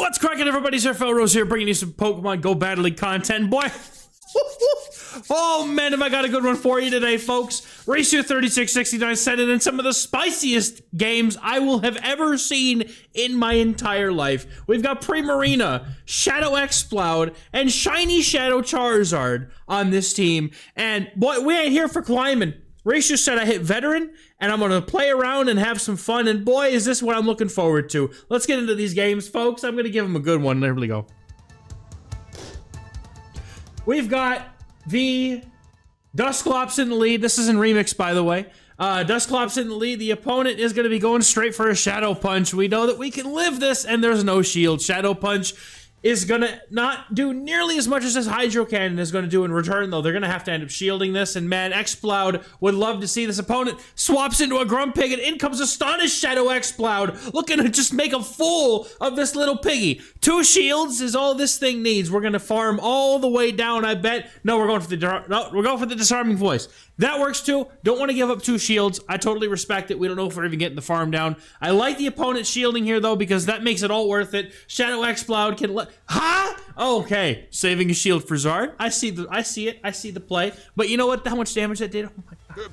What's cracking, everybody? XehrFelrose here, bringing you some Pokemon Go Battle League content. Boy, oh man, have I got a good one for you today, folks. Ratio3669 sent in some of the spiciest games I will have ever seen in my entire life. We've got Primarina, Shadow Exploud, and Shiny Shadow Charizard on this team. And boy, we ain't here for climbing. Ratio said I hit veteran, and I'm gonna play around and have some fun, and boy, is this what I'm looking forward to. Let's get into these games, folks. I'm gonna give them a good one. There we go. We've got the Dusclops in the lead. This is in Remix, by the way. Dusclops in the lead. The opponent is gonna be going straight for a Shadow Punch. We know that we can live this, and there's no shield. Shadow Punch is gonna not do nearly as much as this Hydro Cannon is gonna do in return, though. They're gonna have to end up shielding this, and man, Exploud would love to see this opponent swaps into a Grumpig, and in comes Astonished Shadow Exploud, looking to just make a fool of this little piggy. 2 shields is all this thing needs. We're gonna farm all the way down, I bet. No, we're going for the Disarming Voice. That works too. Don't want to give up 2 shields. I totally respect it. We don't know if we're even getting the farm down. I like the opponent shielding here, though, because that makes it all worth it. Shadow Exploud can let... Huh? Okay. Saving a shield for Zard. I see it. I see the play. But you know what? How much damage that did? Oh my god.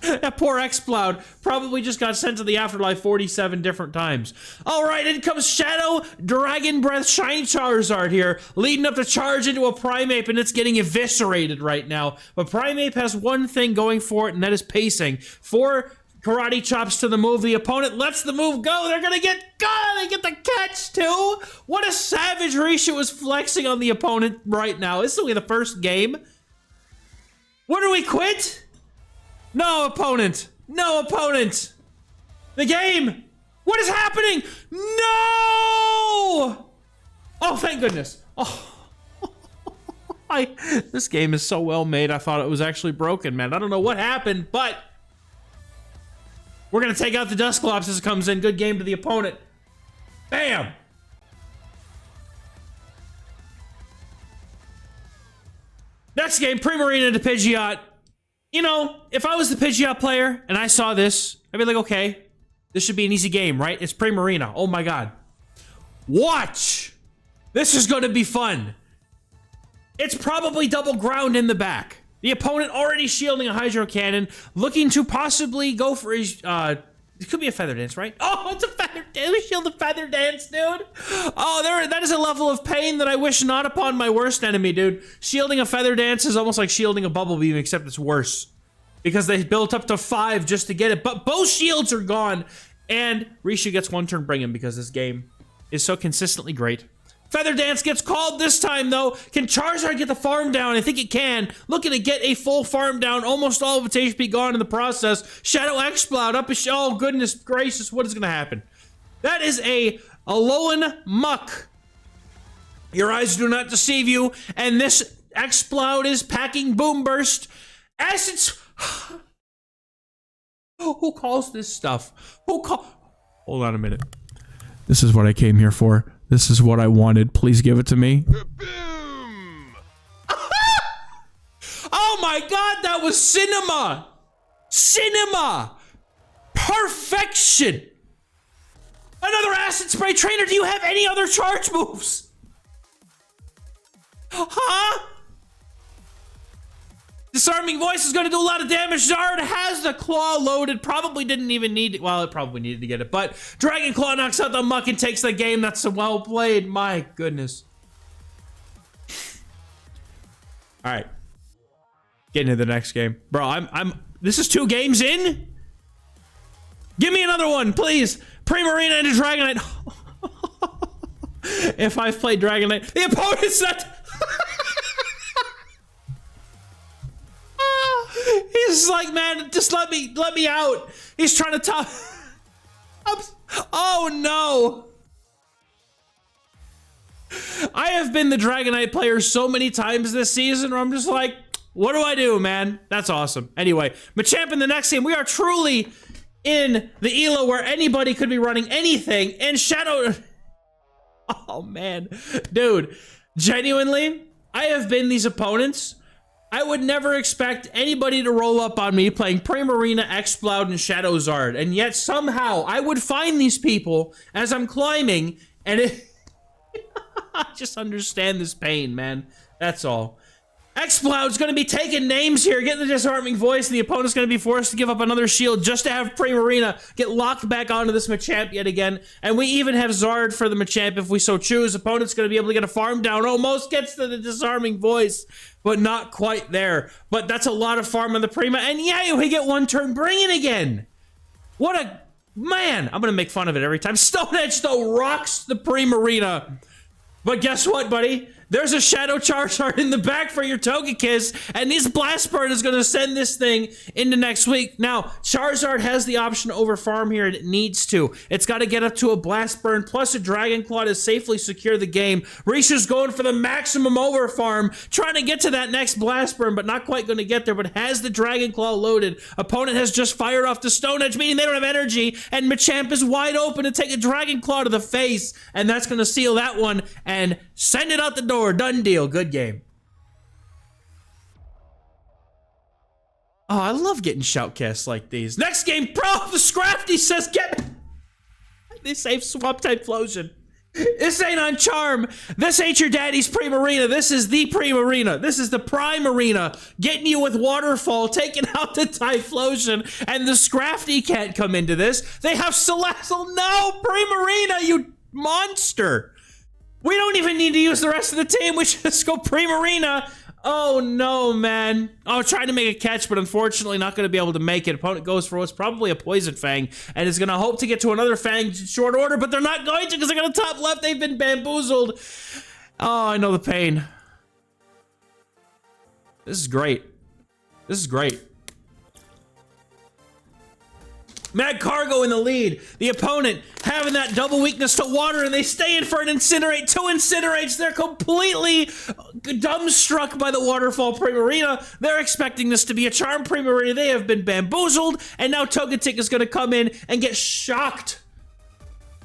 That poor Exploud probably just got sent to the afterlife 47 different times. All right, in comes Shadow Dragon Breath Shiny Charizard here, leading up to charge into a Primeape, and it's getting eviscerated right now. But Primeape has one thing going for it, and that is pacing. 4 karate chops to the move. The opponent lets the move go. They're gonna get they get the catch too. What a savage Risha was flexing on the opponent right now. This is only the first game. What, do we quit? No, opponent. No, opponent. The game. What is happening? No! Oh, thank goodness. Oh. This game is so well made. I thought it was actually broken, man. I don't know what happened, but we're going to take out the Dusclops as it comes in. Good game to the opponent. Bam! Next game, Primarina to Pidgeot. You know, if I was the Pidgeot player and I saw this, I'd be like, okay, this should be an easy game, right? It's Primarina. Oh my god. Watch! This is going to be fun. It's probably double ground in the back. The opponent already shielding a Hydro Cannon, looking to possibly go for his, it could be a Feather Dance, right? Oh, it's a Feather Dance. We shield the Feather Dance, dude. Oh, that is a level of pain that I wish not upon my worst enemy, dude. Shielding a Feather Dance is almost like shielding a Bubble Beam, except it's worse. Because they built up to 5 just to get it. But both shields are gone. And Risha gets 1 turn bring him because this game is so consistently great. Feather Dance gets called this time, though. Can Charizard get the farm down? I think it can. Looking to get a full farm down. Almost all of its HP gone in the process. Shadow Exploud up a... Oh, goodness gracious. What is going to happen? That is a Alolan Muck. Your eyes do not deceive you. And this Exploud is packing Boom Burst. Acids... Who calls this stuff? Hold on a minute. This is what I came here for. This is what I wanted. Please give it to me. Boom! Oh my god, that was cinema! Cinema! Perfection! Another Acid Spray. Trainer, do you have any other charge moves? Huh? Disarming Voice is going to do a lot of damage. Zard has the Claw loaded. Probably didn't even need it. Well, it probably needed to get it. But Dragon Claw knocks out the Muck and takes the game. That's so well played. My goodness. All right. Getting into the next game. Bro, this is 2 games in? Give me another one, please. Primarina into Dragonite. If I've played Dragonite, the opponent's not... He's like, man, just let me out. He's trying to top. Oh no. I have been the Dragonite player so many times this season where I'm just like, what do I do, man? That's awesome. Anyway, Machamp in the next game. We are truly in the ELO where anybody could be running anything. And Shadow... Oh, man. Dude, genuinely, I have been these opponents. I would never expect anybody to roll up on me playing Primarina, Exploud, and Shadow Zard, and yet somehow I would find these people as I'm climbing And it... I just understand this pain, man. That's all. X-Cloud's gonna be taking names here, getting the disarming voice, and the opponent's gonna be forced to give up another shield just to have Primarina get locked back onto this Machamp yet again. And we even have Zard for the Machamp if we so choose. Opponent's gonna be able to get a farm down, almost gets to the disarming voice, but not quite there. But that's a lot of farm on the Prima, and yeah, we get one turn bringing again. What a... Man, I'm gonna make fun of it every time. Stone Edge, though, rocks the Primarina. But guess what, buddy? There's a Shadow Charizard in the back for your Togekiss, and this Blast Burn is going to send this thing into next week. Now, Charizard has the option to overfarm here, and it needs to. It's got to get up to a Blast Burn plus a Dragon Claw to safely secure the game. Risha's going for the maximum overfarm, trying to get to that next Blast Burn, but not quite going to get there, but has the Dragon Claw loaded. Opponent has just fired off the Stone Edge, meaning they don't have energy, and Machamp is wide open to take a Dragon Claw to the face, and that's going to seal that one and send it out the door. Done deal. Good game. Oh, I love getting shoutcasts like these. Next game, bro, the Scrafty says get... They save Swamp type Flosion. This ain't on Charm. This ain't your daddy's Primarina. This is the Primarina. This is the Primarina. Getting you with Waterfall, taking out the Typhlosion, and the Scrafty can't come into this. They have Celestial. No, Primarina, you monster. We don't even need to use the rest of the team. We just go Primarina. Oh, no, man. Oh, trying to make a catch, but unfortunately not going to be able to make it. Opponent goes for what's probably a Poison Fang and is going to hope to get to another Fang in short order, but they're not going to because they're going to top left. They've been bamboozled. Oh, I know the pain. This is great. This is great. Magcargo in the lead. The opponent having that double weakness to water, and they stay in for an Incinerate. 2 Incinerates. They're completely dumbstruck by the Waterfall Primarina. They're expecting this to be a Charm Primarina. They have been bamboozled, and now Togetic is going to come in and get shocked.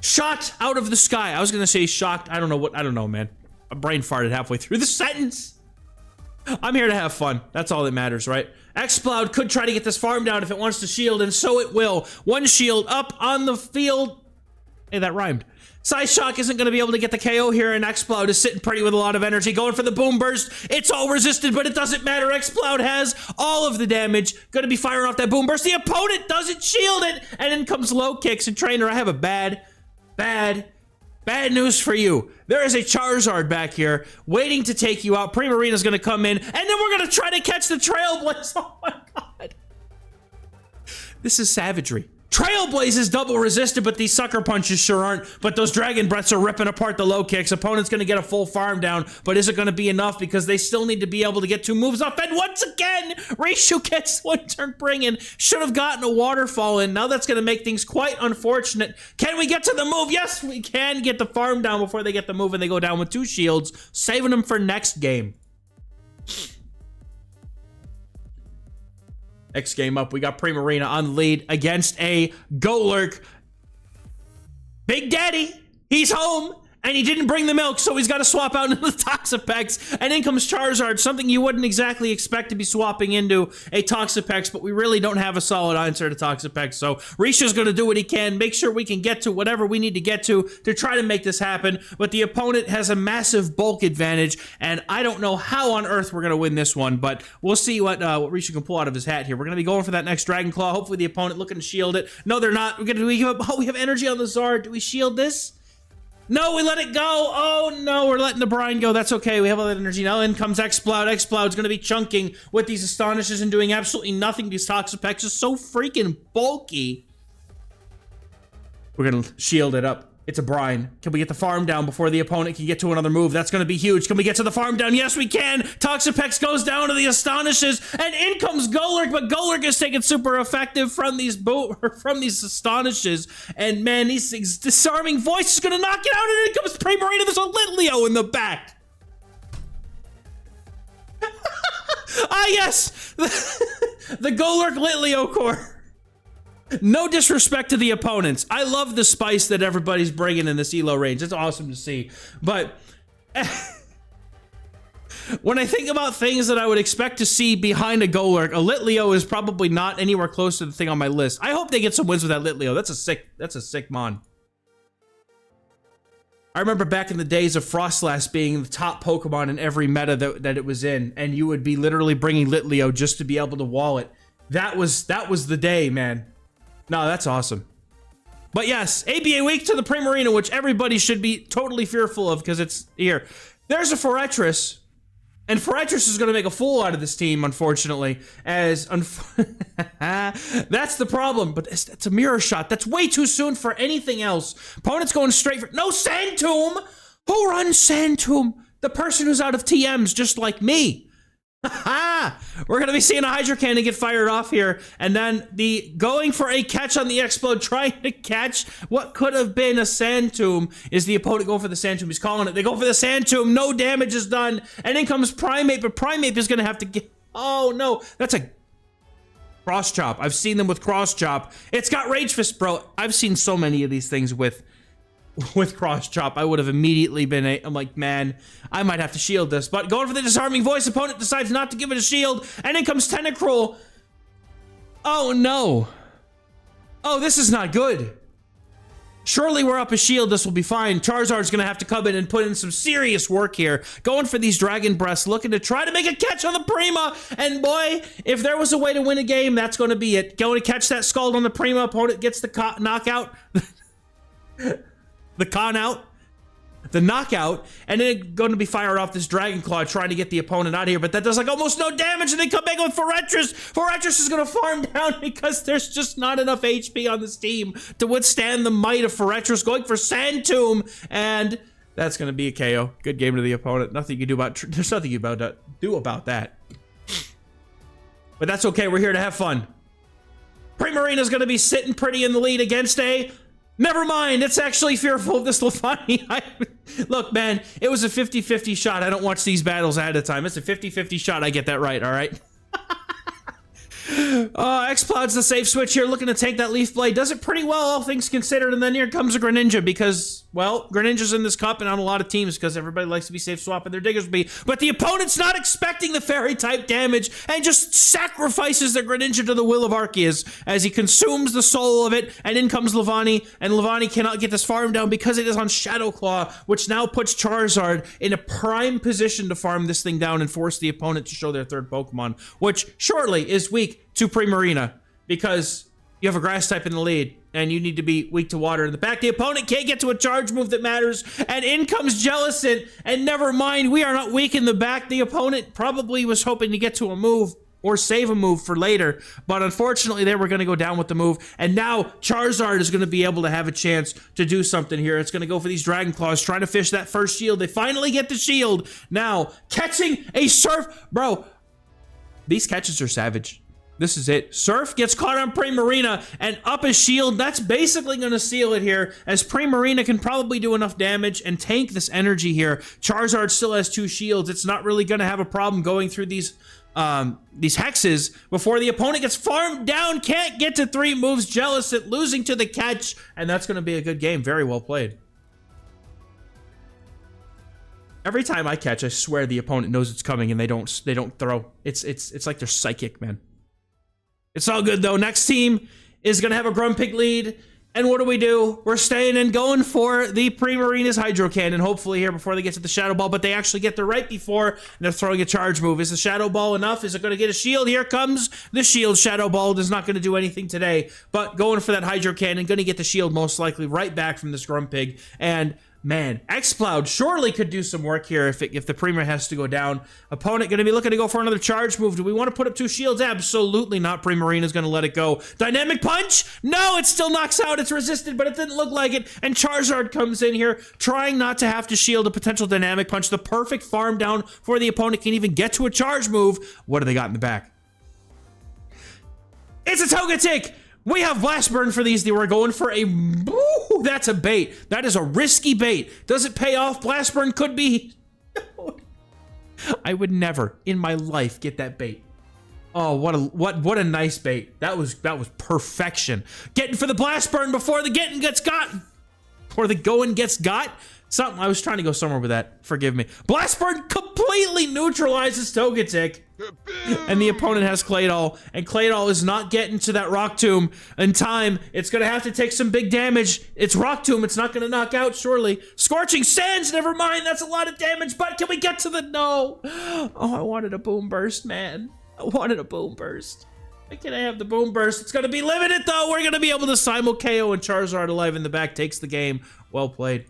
Shot out of the sky. I was going to say shocked. I don't know, man. My brain farted halfway through the sentence. I'm here to have fun. That's all that matters, right? X-Cloud could try to get this farm down if it wants to shield, and so it will. One shield up on the field. Hey, that rhymed. Psyshock isn't going to be able to get the KO here, and X-Cloud is sitting pretty with a lot of energy, going for the Boom Burst. It's all resisted, but it doesn't matter. X-Cloud has all of the damage. Going to be firing off that Boom Burst. The opponent doesn't shield it, and in comes Low Kicks. And Trainer, I have a bad news for you. There is a Charizard back here waiting to take you out. Primarina's going to come in, and then we're going to try to catch the Trailblaze. Oh my god. This is savagery. Trailblaze is double resisted, but these sucker punches sure aren't. But those Dragon Breaths are ripping apart the Low Kicks. Opponent's going to get a full farm down, but is it going to be enough? Because they still need to be able to get 2 moves off. And once again, Rishu gets 1 turn bringing. Should have gotten a Waterfall in. Now that's going to make things quite unfortunate. Can we get to the move? Yes, we can get the farm down before they get the move, and they go down with 2 shields, saving them for next game. Next game up, we got Primarina on the lead against a Golurk. Big Daddy, he's home, and he didn't bring the milk, so he's got to swap out into the Toxapex, and in comes Charizard, something you wouldn't exactly expect to be swapping into a Toxapex, but we really don't have a solid answer to Toxapex, so Risha's going to do what he can, make sure we can get to whatever we need to get to try to make this happen, but the opponent has a massive bulk advantage, and I don't know how on earth we're going to win this one, but we'll see what Risha can pull out of his hat here. We're going to be going for that next Dragon Claw, hopefully the opponent looking to shield it. No, they're not. Do we give up? Oh, we have energy on the Zard. Do we shield this? No, we let it go. Oh, no, we're letting the brine go. That's okay. We have all that energy. Now in comes X-Cloud. X-Cloud's going to be chunking with these Astonishes and doing absolutely nothing. These Toxapex is so freaking bulky. We're going to shield it up. It's a brine. Can we get the farm down before the opponent can get to another move? That's going to be huge. Can we get to the farm down? Yes, we can. Toxapex goes down to the Astonishes, and in comes Golurk, but Golurk is taking super effective from these Astonishes, and man, these disarming voice is going to knock it out, and in comes Primarina. There's a Litleo in the back. Ah, yes, the Golurk Litleo core. No disrespect to the opponents. I love the spice that everybody's bringing in this elo range. It's awesome to see. But when I think about things that I would expect to see behind a Golurk, a Litleo is probably not anywhere close to the thing on my list. I hope they get some wins with that Litleo. That's a sick mon. I remember back in the days of Frostlass being the top Pokemon in every meta that it was in, and you would be literally bringing Litleo just to be able to wall it. That was the day, man. No, that's awesome. But yes, ABA week to the Primarina, which everybody should be totally fearful of because it's here. There's a Ferretus, and Ferretus is going to make a fool out of this team, unfortunately. That's the problem, but it's a mirror shot. That's way too soon for anything else. Opponent's going straight for... No, Sand Tomb! Who runs Sand Tomb? The person who's out of TMs, just like me. We're going to be seeing a Hydro Cannon get fired off here, and then the going for a catch on the Explode, trying to catch what could have been a Sand Tomb. Is the opponent going for the Sand Tomb? He's calling it. They go for the Sand Tomb. No damage is done, and in comes Primate, but Primate is going to have to get... Oh, no. That's a Cross Chop. I've seen them with Cross Chop. It's got Rage Fist, bro. I've seen so many of these things with Cross Chop. I would have immediately been I'm like, man, I might have to shield this. But going for the Disarming Voice, opponent decides not to give it a shield, and in comes Tentacruel. Oh, no. Oh, this is not good. Surely we're up a shield. This will be fine. Charizard's going to have to come in and put in some serious work here. Going for these Dragon Breaths, looking to try to make a catch on the Prima. And boy, if there was a way to win a game, that's going to be it. Going to catch that Scald on the Prima. Opponent gets the knockout. The con out, the knockout, and then going to be fired off this Dragon Claw trying to get the opponent out of here, but that does like almost no damage, and they come back with Ferretus. Ferretus is going to farm down because there's just not enough HP on this team to withstand the might of Ferretus going for Sand Tomb, and that's going to be a KO. Good game to the opponent. Nothing you can do about, there's nothing you can do about that. But that's okay, we're here to have fun. Primarina's going to be sitting pretty in the lead against a... Never mind, it's actually fearful of this Levani. Look, man, it was a 50-50 shot. I don't watch these battles ahead of time. It's a 50-50 shot. I get that right, all right? X-Cloud's the safe switch here, looking to take that Leaf Blade. Does it pretty well, all things considered, and then here comes a Greninja because, well, Greninja's in this cup and on a lot of teams because everybody likes to be safe swapping their Diggersby, but the opponent's not expecting the Fairy-type damage and just sacrifices the Greninja to the will of Arceus as he consumes the soul of it, and in comes Levani, and Levani cannot get this farm down because it is on Shadow Claw, which now puts Charizard in a prime position to farm this thing down and force the opponent to show their third Pokemon, which surely is weak to Primarina because you have a grass type in the lead and you need to be weak to water in the back. The opponent can't get to a charge move that matters, and in comes Jellicent, and never mind, we are not weak in the back. The opponent probably was hoping to get to a move or save a move for later, but unfortunately they were going to go down with the move, and now Charizard is going to be able to have a chance to do something here. It's going to go for these Dragon Claws, trying to fish that first shield. They finally get the shield. Now, catching a Surf. Bro, these catches are savage. This is it. Surf gets caught on Primarina and up a shield. That's basically going to seal it here, as Primarina can probably do enough damage and tank this energy here. Charizard still has 2 shields. It's not really going to have a problem going through these hexes before the opponent gets farmed down. Can't get to 3 moves. Jellicent losing to the catch, and that's going to be a good game. Very well played. Every time I catch, I swear the opponent knows it's coming and they don't throw. It's like they're psychic, man. It's all good, though. Next team is going to have a Grumpig lead. And what do? We're staying and going for the Primarina's Hydro Cannon, hopefully here before they get to the Shadow Ball, but they actually get there right before, and they're throwing a charge move. Is the Shadow Ball enough? Is it going to get a shield? Here comes the shield. Shadow Ball is not going to do anything today, but going for that Hydro Cannon, going to get the shield most likely right back from this Grumpig, and... man, X-Cloud surely could do some work here if the Prima has to go down. Opponent going to be looking to go for another charge move. Do we want to put up 2 shields? Absolutely not. Primarina's going to let it go. Dynamic Punch? No, it still knocks out. It's resisted, but it didn't look like it. And Charizard comes in here, trying not to have to shield a potential Dynamic Punch. The perfect farm down for the opponent can even get to a charge move. What do they got in the back? It's a Togetic! We have Blast Burn for these. They were going for a... Ooh, that's a bait. That is a risky bait. Does it pay off? Blast Burn could be... I would never in my life get that bait. Oh, what a nice bait. That was perfection. Getting for the Blast Burn before the getting gets got. Or the going gets got. Something. I was trying to go somewhere with that. Forgive me. Blast Burn completely neutralizes Togetic. And the opponent has Claydol, and Claydol is not getting to that Rock Tomb in time. It's gonna have to take some big damage. It's Rock Tomb, it's not gonna knock out, surely. Scorching Sands, never mind, that's a lot of damage, but can we get to the, no. Oh, I wanted a Boom Burst, man. I wanted a Boom Burst. Why can't I have the Boom Burst? It's gonna be limited though. We're gonna be able to simul KO, and Charizard alive in the back takes the game. Well played.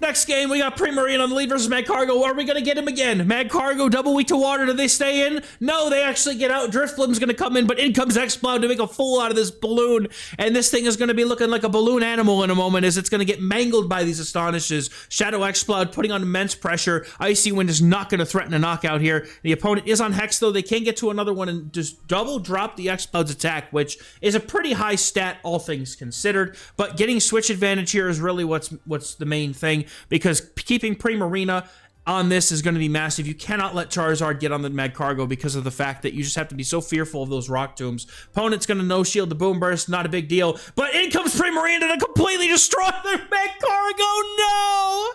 Next game, we got Primarine on the lead versus Magcargo. Are we going to get him again? Magcargo, double weak to water. Do they stay in? No, they actually get out. Drifblim's going to come in, but in comes Exploud to make a fool out of this balloon. And this thing is going to be looking like a balloon animal in a moment as it's going to get mangled by these Astonishes. Shadow Exploud putting on immense pressure. Icy Wind is not going to threaten a knockout here. The opponent is on Hex, though. They can get to another one and just double drop the Exploud's attack, which is a pretty high stat, all things considered. But getting switch advantage here is really what's the main thing, because keeping Primarina on this is going to be massive. You cannot let Charizard get on the Magcargo because of the fact that you just have to be so fearful of those Rock Tombs. Opponent's going to no-shield the Boom Burst, not a big deal. But in comes Primarina to completely destroy their Magcargo, no!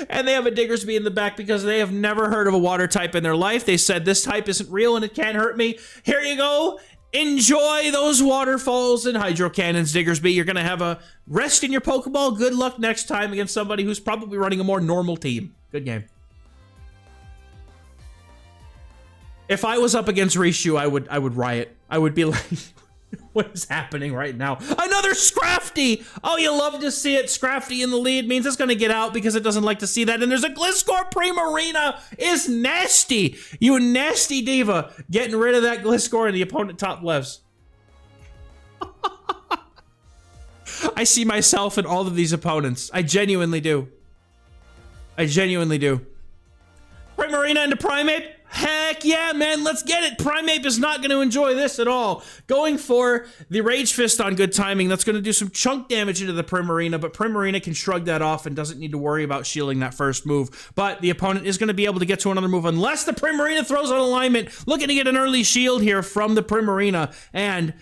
And they have a Diggersby in the back because they have never heard of a water type in their life. They said, this type isn't real and it can't hurt me. Here you go. Enjoy those waterfalls and hydro cannons, Diggersby. You're going to have a rest in your Pokeball. Good luck next time against somebody who's probably running a more normal team. Good game. If I was up against Rishu, I would riot. I would be like, what is happening right now? Another Scrafty! Oh, you love to see it. Scrafty in the lead means it's going to get out because it doesn't like to see that. And there's a Gliscor. Primarina is nasty. You nasty diva. Getting rid of that Gliscor and the opponent top lefts. I see myself in all of these opponents. I genuinely do. I genuinely do. Primarina into Primeape. Heck yeah, man, let's get it. Primeape is not going to enjoy this at all. Going for the Rage Fist on good timing. That's going to do some chunk damage into the Primarina, but Primarina can shrug that off and doesn't need to worry about shielding that first move. But the opponent is going to be able to get to another move unless the Primarina throws on alignment. Looking to get an early shield here from the Primarina. And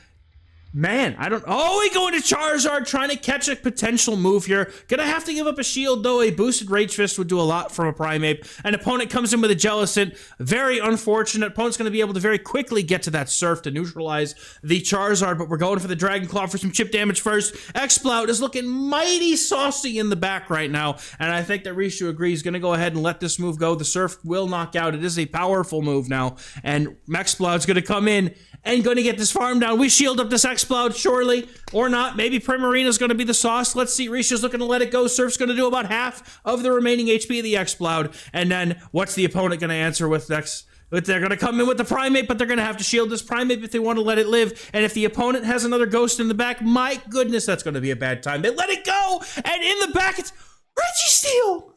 man, I don't... Oh, we go into Charizard trying to catch a potential move here. Gonna have to give up a shield, though. A boosted Rage Fist would do a lot from a Primeape. An opponent comes in with a Jellicent. Very unfortunate. Opponent's gonna be able to very quickly get to that Surf to neutralize the Charizard, but we're going for the Dragon Claw for some chip damage first. Exploud is looking mighty saucy in the back right now, and I think that Rishu agrees. Gonna go ahead and let this move go. The Surf will knock out. It is a powerful move now, and Exploud's gonna come in and gonna get this farm down. We shield up this Exploud, surely, or not. Maybe Primarina's gonna be the sauce. Let's see. Rishu's looking to let it go. Surf's gonna do about half of the remaining HP of the Exploud. And then what's the opponent gonna answer with next? But they're gonna come in with the Primeape, but they're gonna have to shield this Primeape if they want to let it live. And if the opponent has another Ghost in the back, my goodness, that's gonna be a bad time. They let it go, and in the back, it's Registeel!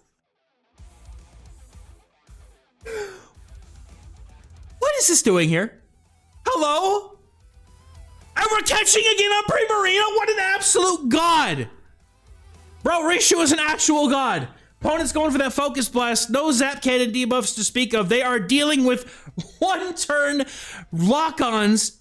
What is this doing here? Hello? And we're catching again on Primarina? What an absolute god! Bro, Rishu is an actual god. Opponent's going for that Focus Blast. No Zap Cannon debuffs to speak of. They are dealing with one-turn lock-ons,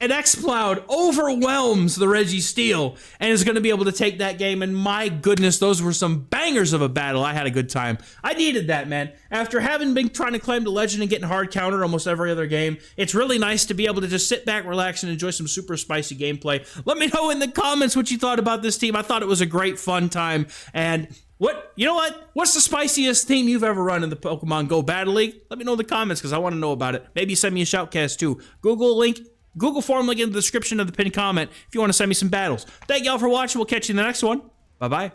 and Exploud overwhelms the Registeel and is going to be able to take that game. And my goodness, those were some bangers of a battle. I had a good time. I needed that, man. After having been trying to climb to Legend and getting hard countered almost every other game, it's really nice to be able to just sit back, relax, and enjoy some super spicy gameplay. Let me know in the comments what you thought about this team. I thought it was a great, fun time. And you know what? What's the spiciest team you've ever run in the Pokemon Go Battle League? Let me know in the comments because I want to know about it. Maybe send me a shoutcast too. Google form link in the description of the pinned comment if you want to send me some battles. Thank y'all for watching. We'll catch you in the next one. Bye-bye.